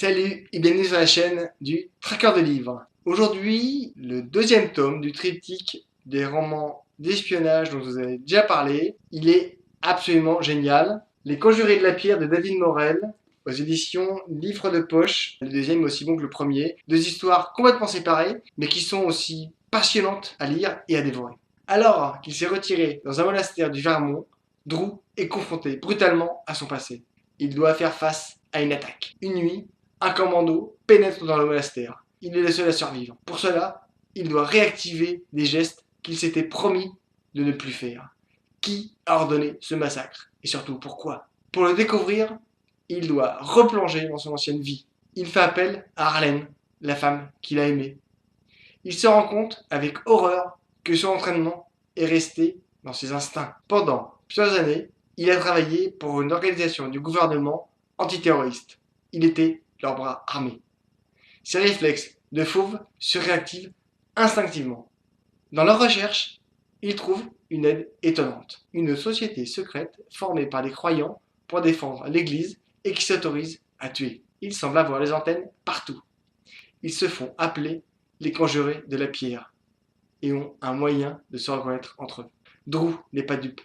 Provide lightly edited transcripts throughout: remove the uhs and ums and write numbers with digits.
Salut et bienvenue sur la chaîne du Traqueur de livres. Aujourd'hui, le deuxième tome du triptyque des romans d'espionnage dont je vous avais déjà parlé. Il est absolument génial. Les Conjurés de la Pierre de David Morel, aux éditions Livre de Poche. Le deuxième est aussi bon que le premier. Deux histoires complètement séparées, mais qui sont aussi passionnantes à lire et à dévorer. Alors qu'il s'est retiré dans un monastère du Vermont, Drew est confronté brutalement à son passé. Il doit faire face à une attaque. Une nuit, un commando pénètre dans le monastère. Il est le seul à survivre. Pour cela, il doit réactiver des gestes qu'il s'était promis de ne plus faire. Qui a ordonné ce massacre? Et surtout, pourquoi? Pour le découvrir, il doit replonger dans son ancienne vie. Il fait appel à Arlene, la femme qu'il a aimée. Il se rend compte avec horreur que son entraînement est resté dans ses instincts. Pendant plusieurs années, il a travaillé pour une organisation du gouvernement antiterroriste. Il était leurs bras armés. Ses réflexes de fauve se réactivent instinctivement. Dans leur recherche, ils trouvent une aide étonnante. Une société secrète formée par des croyants pour défendre l'Église et qui s'autorise à tuer. Ils semblent avoir les antennes partout. Ils se font appeler les Conjurés de la Pierre et ont un moyen de se reconnaître entre eux. Drew n'est pas dupe.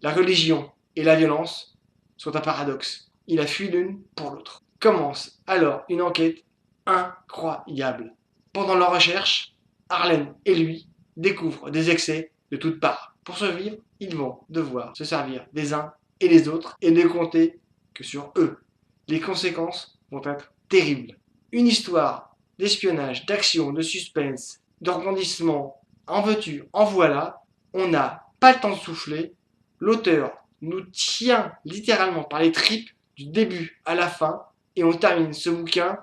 La religion et la violence sont un paradoxe. Il a fui l'une pour l'autre. Commence alors une enquête incroyable. Pendant leur recherche, Arlene et lui découvrent des excès de toutes parts. Pour survivre, ils vont devoir se servir des uns et des autres et ne compter que sur eux. Les conséquences vont être terribles. Une histoire d'espionnage, d'action, de suspense, de rebondissement, en veux-tu, en voilà. On n'a pas le temps de souffler. L'auteur nous tient littéralement par les tripes du début à la fin et on termine ce bouquin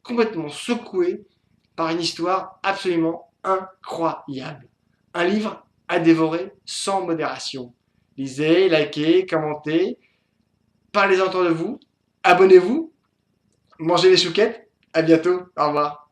complètement secoué par une histoire absolument incroyable. Un livre à dévorer sans modération. Lisez, likez, commentez, parlez autour de vous, abonnez-vous, mangez les chouquettes. À bientôt, au revoir.